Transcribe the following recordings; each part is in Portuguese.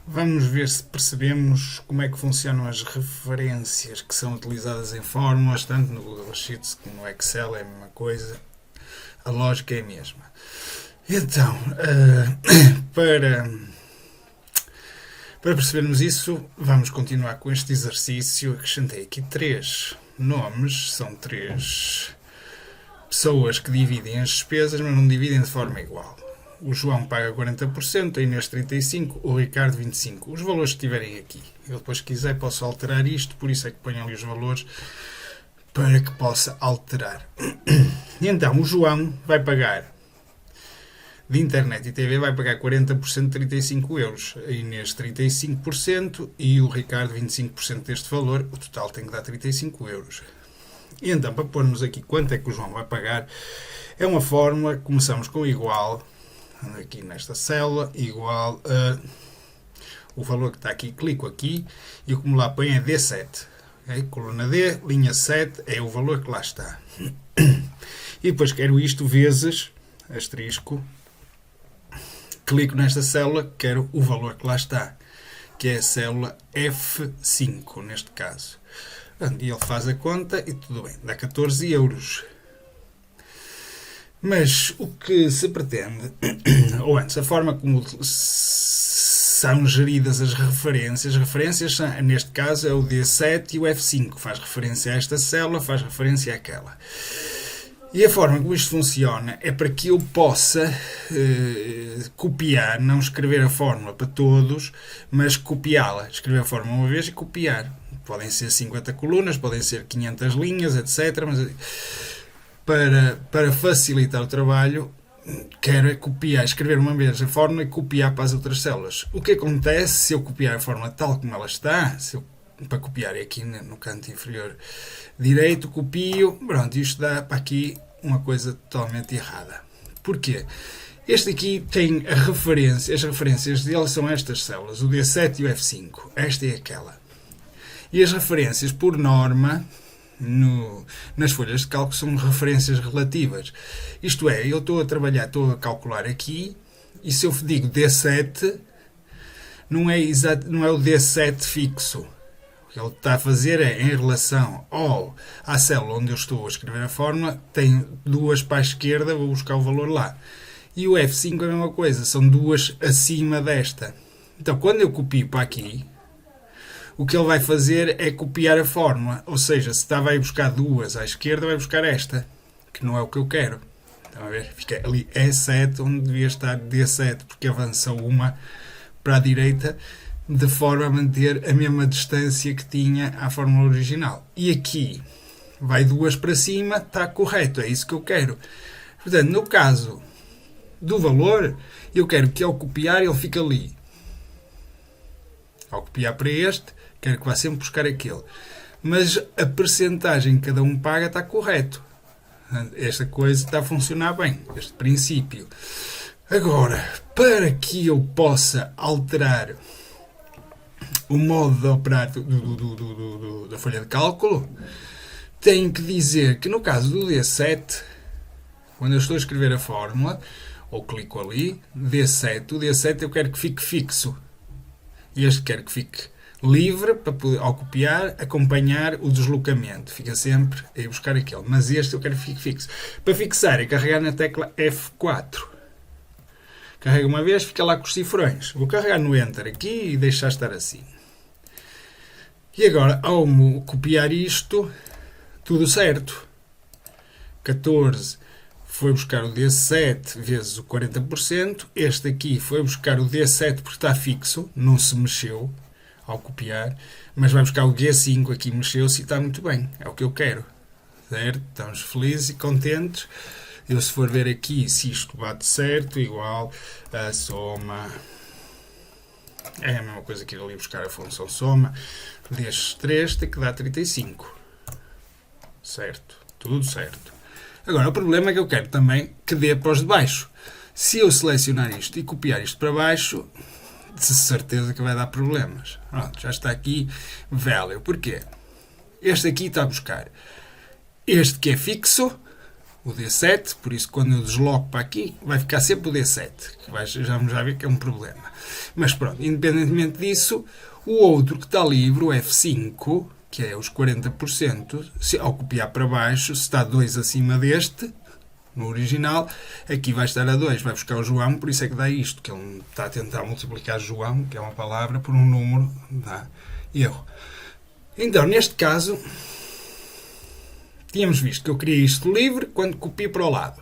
Vamos ver se percebemos como é que funcionam as referências que são utilizadas em fórmulas, tanto no Google Sheets como no Excel, é a mesma coisa. A lógica é a mesma. Então, para percebermos isso, vamos continuar com este exercício. Acrescentei aqui 3 nomes, são 3 pessoas que dividem as despesas, mas não dividem de forma igual. O João paga 40%, a Inês 35%, o Ricardo 25%. Os valores que estiverem aqui. Eu depois, se quiser, posso alterar isto, por isso é que ponho ali os valores para que possa alterar. E então, o João vai pagar de internet e TV, vai pagar 40% de 35 euros. A Inês 35% e o Ricardo 25% deste valor. O total tem que dar 35 euros. E então, para pormos aqui quanto é que o João vai pagar, é uma fórmula. Começamos com igual, aqui nesta célula, igual a o valor que está aqui. Clico aqui e o que me lá põe é D7. Okay? Coluna D, linha 7, é o valor que lá está. E depois quero isto vezes, asterisco, clico nesta célula, quero o valor que lá está, que é a célula F5, neste caso. E ele faz a conta e tudo bem, dá 14 euros. Mas o que se pretende, ou antes, a forma como são geridas as referências neste caso é o D7 e o F5, faz referência a esta célula, faz referência àquela. E a forma como isto funciona é para que eu possa copiar, não escrever a fórmula para todos, mas copiá-la. Escrever a fórmula uma vez e copiar. Podem ser 50 colunas, podem ser 500 linhas, etc. Mas para facilitar o trabalho, quero é copiar, escrever uma vez a fórmula e copiar para as outras células. O que acontece se eu copiar a fórmula tal como ela está, para copiar aqui no canto inferior direito, copio, pronto, isto dá para aqui uma coisa totalmente errada. Porquê? Este aqui tem a referência, as referências dele são estas células, o D7 e o F5, esta é aquela. E as referências, por norma, nas folhas de cálculo são referências relativas. Isto é, eu estou a calcular aqui, e se eu digo D7, não é o D7 fixo. O que ele está a fazer é, em relação à célula onde eu estou a escrever a fórmula, tem 2 para a esquerda, vou buscar o valor lá. E o F5 é a mesma coisa, são 2 acima desta. Então, quando eu copio para aqui, o que ele vai fazer é copiar a fórmula. Ou seja, se estava a buscar 2 à esquerda, vai buscar esta, que não é o que eu quero. Estão a ver? Fica ali E7, onde devia estar D7, porque avançou uma para a direita, de forma a manter a mesma distância que tinha à fórmula original. E aqui vai 2 para cima, está correto, é isso que eu quero. Portanto, no caso do valor, eu quero que ao copiar ele fique ali. Ao copiar para este, quero que vá sempre buscar aquele. Mas a percentagem que cada um paga está correto. Esta coisa está a funcionar bem, este princípio. Agora, para que eu possa alterar o modo de operar da folha de cálculo, tenho que dizer que no caso do D7, quando eu estou a escrever a fórmula, ou clico ali, D7, o D7 eu quero que fique fixo. E este quero que fique livre para poder, ao copiar, acompanhar o deslocamento. Fica sempre a ir buscar aquele. Mas este eu quero que fique fixo. Para fixar é carregar na tecla F4. Carrega uma vez, fica lá com os cifrões. Vou carregar no Enter aqui e deixar estar assim. E agora, ao copiar isto, tudo certo. 14 foi buscar o D7 vezes o 40%. Este aqui foi buscar o D7 porque está fixo, não se mexeu ao copiar. Mas vai buscar o G5 aqui, mexeu-se e está muito bem. É o que eu quero. Certo? Estamos felizes e contentes. Eu, se for ver aqui, se isto bate certo, igual a soma. É a mesma coisa que ir ali buscar a função soma. Destes 3 tem que dar 35. Certo? Tudo certo. Agora, o problema é que eu quero também que dê para os de baixo. Se eu selecionar isto e copiar isto para baixo, de certeza que vai dar problemas. Pronto, já está aqui value. Porquê? Este aqui está a buscar este que é fixo o D7, por isso quando eu desloco para aqui, vai ficar sempre o D7. Já vamos ver que é um problema. Mas pronto, independentemente disso, o outro que está livre, o F5, que é os 40%, ao copiar para baixo, se está 2 acima deste, no original, aqui vai estar a 2, vai buscar o João, por isso é que dá isto, que ele está a tentar multiplicar João, que é uma palavra, por um número, dá erro. Então, neste caso, tínhamos visto que eu queria isto livre quando copio para o lado.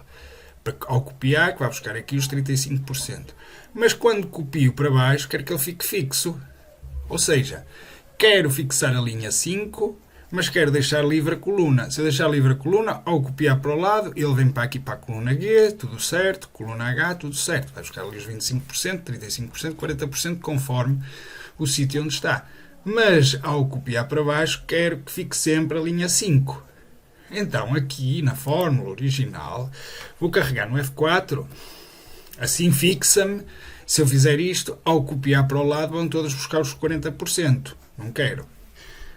Ao copiar, que vai buscar aqui os 35%. Mas quando copio para baixo, quero que ele fique fixo. Ou seja, quero fixar a linha 5, mas quero deixar livre a coluna. Se eu deixar livre a coluna, ao copiar para o lado, ele vem para aqui para a coluna G, tudo certo, coluna H, tudo certo. Vai buscar ali os 25%, 35%, 40%, conforme o sítio onde está. Mas, ao copiar para baixo, quero que fique sempre a linha 5. Então, aqui, na fórmula original, vou carregar no F4, assim fixa-me. Se eu fizer isto, ao copiar para o lado, vão todos buscar os 40%. Não quero.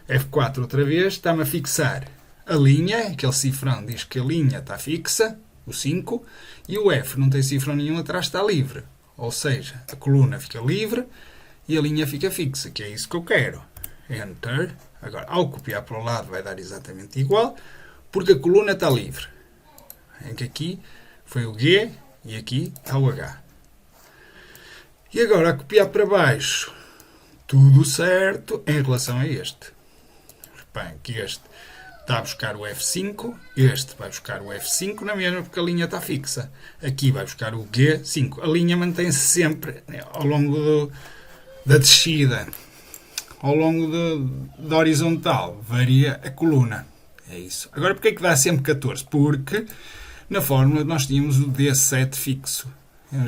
F4 outra vez, está-me a fixar a linha, aquele cifrão diz que a linha está fixa, o 5, e o F não tem cifrão nenhum atrás, está livre. Ou seja, a coluna fica livre e a linha fica fixa, que é isso que eu quero. Enter. Agora, ao copiar para o lado, vai dar exatamente igual, porque a coluna está livre. Em que aqui foi o G e aqui está o H. E agora, a copiar para baixo, tudo certo em relação a este. Reparem que este está a buscar o F5, este vai buscar o F5 na mesma, porque a linha está fixa. Aqui vai buscar o G5. A linha mantém-se sempre ao longo da descida, ao longo da horizontal. Varia a coluna. É isso. Agora, porquê é que dá sempre 14? Porque na fórmula nós tínhamos o D7 fixo.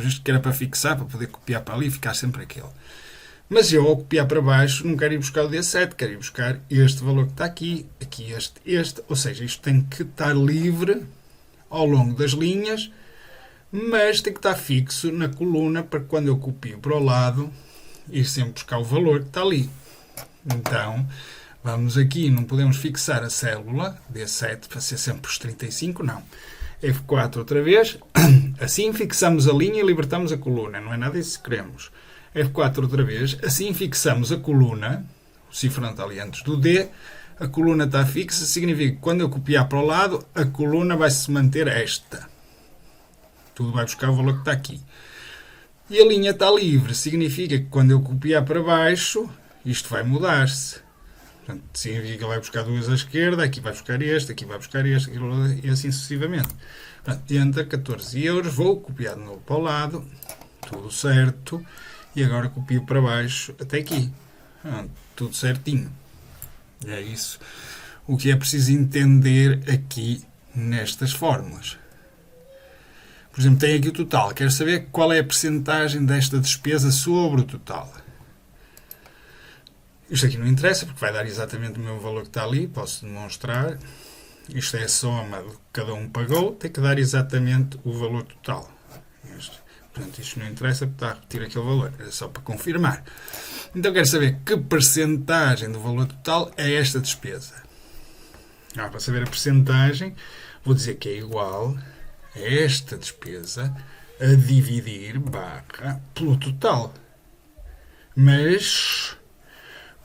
Isto que era para fixar, para poder copiar para ali e ficar sempre aquele. Mas eu, ao copiar para baixo, não quero ir buscar o D7, quero ir buscar este valor que está aqui, aqui este. Ou seja, isto tem que estar livre ao longo das linhas, mas tem que estar fixo na coluna para que quando eu copio para o lado, ir sempre buscar o valor que está ali. Então, vamos aqui, não podemos fixar a célula D7 para ser sempre os 35, não. F4 outra vez, assim fixamos a linha e libertamos a coluna, não é nada disso que queremos. F4 outra vez, assim fixamos a coluna, o cifrão está ali antes do D, a coluna está fixa, significa que quando eu copiar para o lado, a coluna vai se manter esta. Tudo vai buscar o valor que está aqui. E a linha está livre, significa que quando eu copiar para baixo, isto vai mudar-se. Portanto, significa que ele vai buscar duas à esquerda, aqui vai buscar este, aqui vai buscar este, e assim sucessivamente. Portanto, entra 14 euros, vou copiar de novo para o lado, tudo certo, e agora copio para baixo até aqui. Tudo certinho. É isso o que é preciso entender aqui nestas fórmulas. Por exemplo, tem aqui o total. Quero saber qual é a percentagem desta despesa sobre o total. Isto aqui não interessa, porque vai dar exatamente o mesmo valor que está ali. Posso demonstrar. Isto é a soma do que cada um pagou. Tem que dar exatamente o valor total. Portanto, isto não interessa, porque está a repetir aquele valor. É só para confirmar. Então, quero saber que percentagem do valor total é esta despesa. Para saber a percentagem, vou dizer que é igual a esta despesa a dividir barra pelo total. Mas,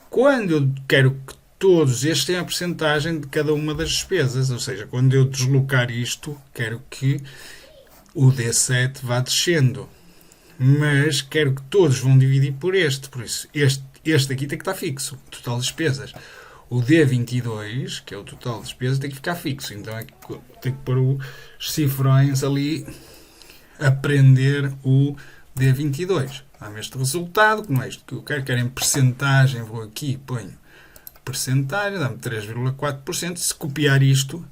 quando eu quero que todos estes tenham a percentagem de cada uma das despesas, ou seja, quando eu deslocar isto, quero que o D7 vá descendo. Mas quero que todos vão dividir por este. Por isso, este aqui tem que estar fixo, o total de despesas. O D22, que é o total de despesas, tem que ficar fixo. Então, tem que pôr os cifrões ali a prender o D22. Dá-me este resultado, que não é isto que eu quero em percentagem, vou aqui e ponho percentagem, dá-me 3,4%. Se copiar isto,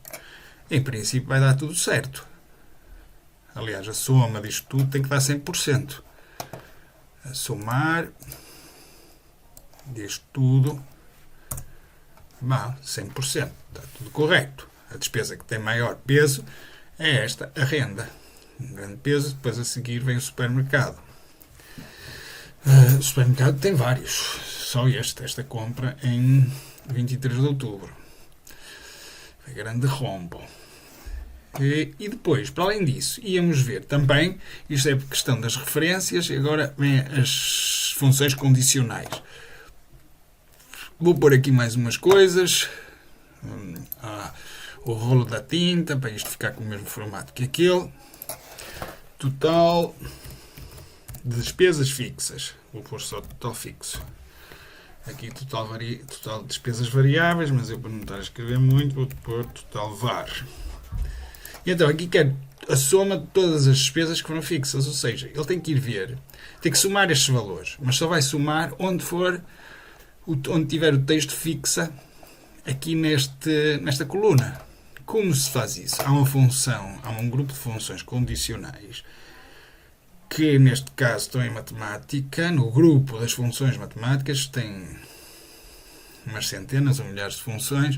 em princípio vai dar tudo certo. Aliás, a soma disto tudo tem que dar 100%. A somar disto tudo, 100%. Está tudo correto. A despesa que tem maior peso é esta, a renda. Um grande peso, depois a seguir vem o supermercado. O supermercado tem vários. Só esta compra em 23 de outubro. Foi grande rombo. E depois, para além disso, íamos ver também, isto é por questão das referências, e agora vem as funções condicionais. Vou pôr aqui mais umas coisas. O rolo da tinta, para isto ficar com o mesmo formato que aquele. Total de despesas fixas. Vou pôr só total fixo. Aqui total de despesas variáveis, mas eu para não estar a escrever muito, vou pôr total var. E então aqui quero a soma de todas as despesas que foram fixas, ou seja, ele tem que ir ver, tem que somar estes valores, mas só vai somar onde tiver o texto fixa aqui nesta coluna. Como se faz isso? Há um grupo de funções condicionais que neste caso estão em matemática. No grupo das funções matemáticas tem umas centenas ou milhares de funções.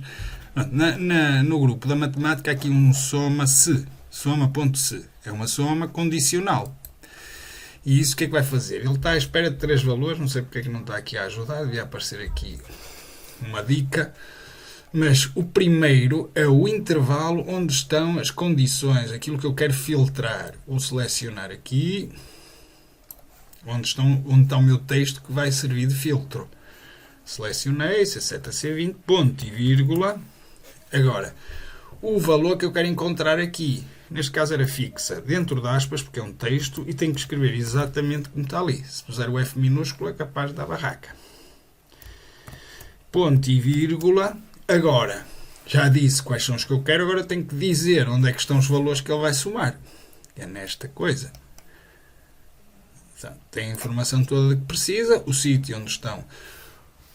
No grupo da matemática há aqui um soma-se, soma.se, é uma soma condicional. E isso o que é que vai fazer? Ele está à espera de 3 valores, não sei porque é que não está aqui a ajudar, devia aparecer aqui uma dica. Mas o primeiro é o intervalo onde estão as condições, aquilo que eu quero filtrar. Vou selecionar aqui, onde está o meu texto que vai servir de filtro. Selecionei, C7 a C20, ponto e vírgula. Agora, o valor que eu quero encontrar aqui, neste caso era fixa, dentro de aspas, porque é um texto, e tenho que escrever exatamente como está ali. Se puser o F minúsculo é capaz de dar barraca. Ponto e vírgula. Agora, já disse quais são os que eu quero, agora tenho que dizer onde é que estão os valores que ele vai somar. É nesta coisa. Portanto, tem a informação toda que precisa, o sítio onde estão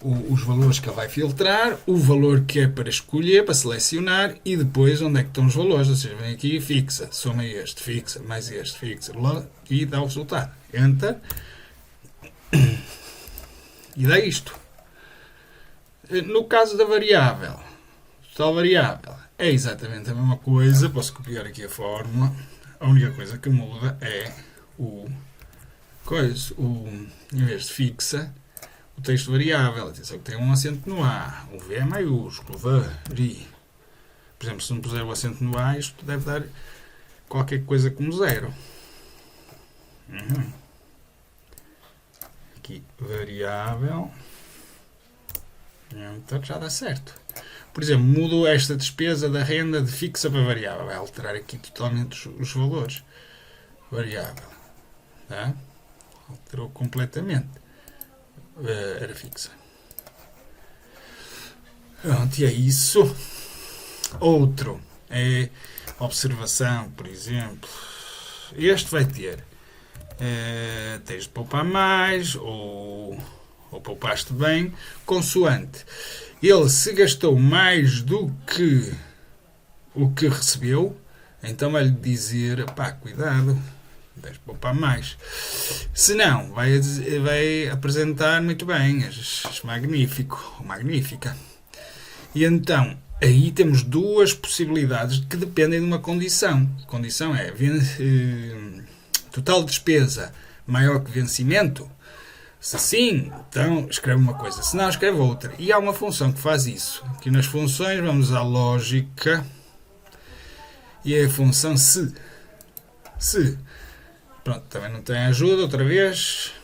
os valores que ele vai filtrar, o valor que é para escolher, para selecionar, e depois onde é que estão os valores. Ou seja, vem aqui e fixa, soma este, fixa, mais este, fixa, e dá o resultado. Enter. E dá isto. No caso da variável, total variável, é exatamente a mesma coisa. Posso copiar aqui a fórmula. A única coisa que muda é em vez de fixa, o texto variável. Atenção que tem um acento no A, o V é maiúsculo, vari. Por exemplo, se não puser o acento no A, isto deve dar qualquer coisa como 0. Aqui, variável. Então já dá certo. Por exemplo, mudo esta despesa da renda de fixa para variável. Vai alterar aqui totalmente os valores. Variável. Tá? Alterou completamente. Era fixa. Pronto, e é isso. Outro é observação, por exemplo. Este vai ter tens de poupar mais ou poupaste bem, consoante ele se gastou mais do que o que recebeu, então vai-lhe dizer, pá, cuidado, tens de poupar mais. Se não, vai apresentar muito bem as magnífico, ou magnífica. E então, aí temos duas possibilidades que dependem de uma condição. A condição é total despesa maior que vencimento. Se sim, então escreve uma coisa. Se não, escreve outra. E há uma função que faz isso. Aqui nas funções vamos à lógica. E é a função se. Se. Pronto, também não tem ajuda. Outra vez.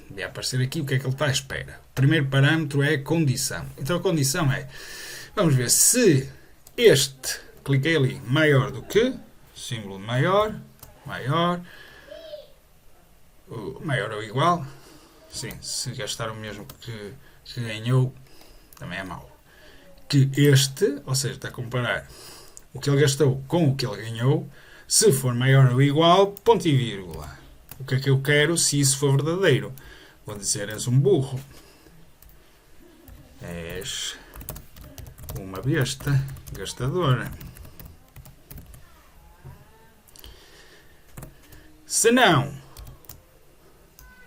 Vai aparecer aqui o que é que ele está à espera. O primeiro parâmetro é condição. Então a condição é, vamos ver se este, cliquei ali, maior do que, símbolo maior ou igual. Sim, se gastar o mesmo que ganhou, também é mau. Que este, ou seja, está a comparar o que ele gastou com o que ele ganhou, se for maior ou igual, ponto e vírgula. O que é que eu quero se isso for verdadeiro? Vou dizer, és um burro. És uma besta gastadora. Se não,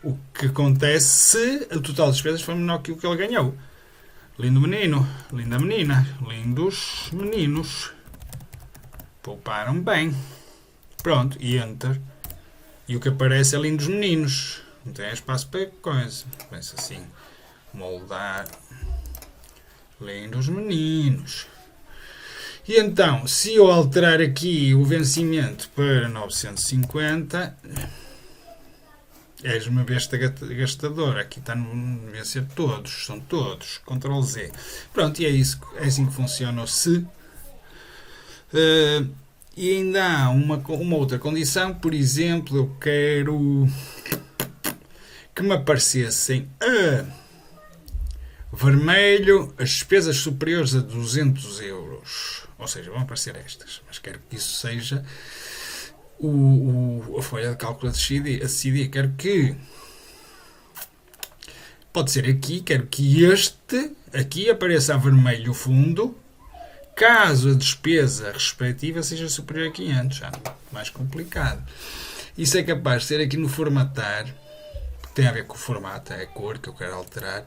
o que acontece se o total de despesas for menor que o que ele ganhou? Lindo menino, linda menina, lindos meninos. Pouparam bem. Pronto, e enter. E o que aparece é lindos meninos. Não tem espaço para coisa. Pensa assim. Moldar. Lindos meninos. E então, se eu alterar aqui o vencimento para 950, és uma besta gastadora. Aqui está no vencer todos, são todos. Ctrl Z. Pronto, e é isso, é assim que funciona o se. E ainda há uma outra condição, por exemplo, eu quero que me aparecessem vermelho as despesas superiores a 200 euros. Ou seja, vão aparecer estas. Mas quero que isso seja a folha de cálculo decidida. Quero que... Pode ser aqui. Quero que aqui apareça a vermelho o fundo. Caso a despesa respectiva seja superior a 500. Já mais complicado. Isso é capaz de ser aqui no formatar. Tem a ver com o formato. É a cor que eu quero alterar.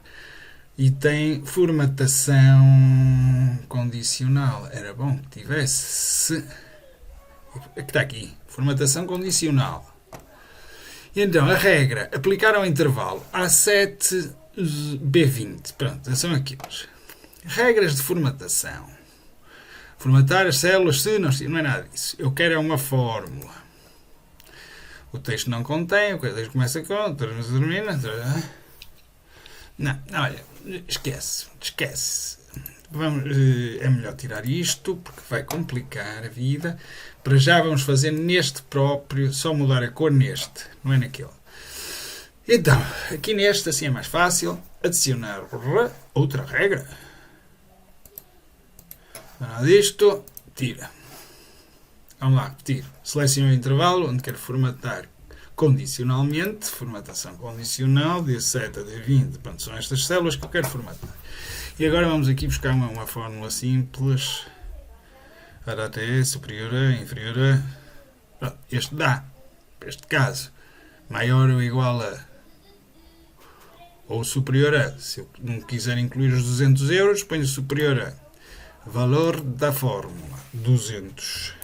E tem formatação condicional. Era bom que tivesse. Que está aqui. Formatação condicional. E então, a regra. Aplicar ao intervalo A7, B20. Pronto, são aqueles. Regras de formatação. Formatar as células se não é nada disso. Eu quero é uma fórmula. O texto não contém. O texto começa com... termina... Não, olha, esquece. É melhor tirar isto, porque vai complicar a vida. Para já vamos fazer neste próprio, só mudar a cor neste, não é naquele. Então, aqui neste, assim é mais fácil, adicionar outra regra. Nada disto, tira. Vamos lá, repetir. Seleciono o intervalo, onde quero formatar condicionalmente, formatação condicional, D7 a D20, pronto, são estas células que eu quero formatar. E agora vamos aqui buscar uma fórmula simples. A data é superior a, inferior a... Pronto, este dá, para este caso, maior ou igual a, ou superior a. Se eu não quiser incluir os 200 euros, ponho superior a. Valor da fórmula, 200.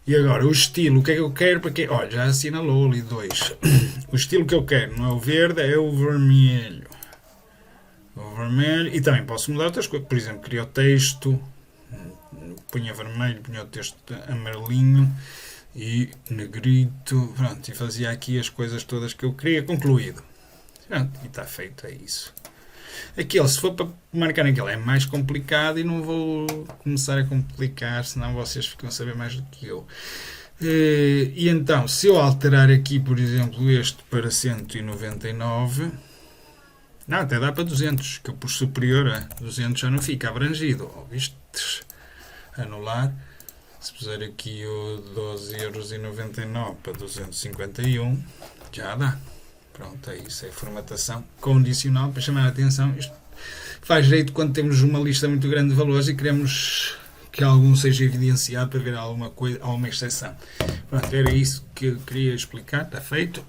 E agora, o estilo, o que é que eu quero? Porque, olha, já assinalou ali 2. O estilo que eu quero não é o verde, é o vermelho. O vermelho. E também posso mudar outras coisas. Por exemplo, queria o texto, punha vermelho, punha o texto amarelinho e negrito. Pronto, e fazia aqui as coisas todas que eu queria, concluído. Pronto, e está feito, é isso. Aquele, se for para marcar naquele, é mais complicado e não vou começar a complicar, senão vocês ficam a saber mais do que eu. E então, se eu alterar aqui, por exemplo, este para 199, não, até dá para 200, que eu por superior a 200 já não fica abrangido. Vistes? Anular. Se puser aqui o 12,99€ para 251, já dá. Pronto, é isso, é formatação condicional para chamar a atenção. Isto faz jeito quando temos uma lista muito grande de valores e queremos que algum seja evidenciado para ver alguma coisa, alguma exceção. Pronto, era isso que eu queria explicar, está feito.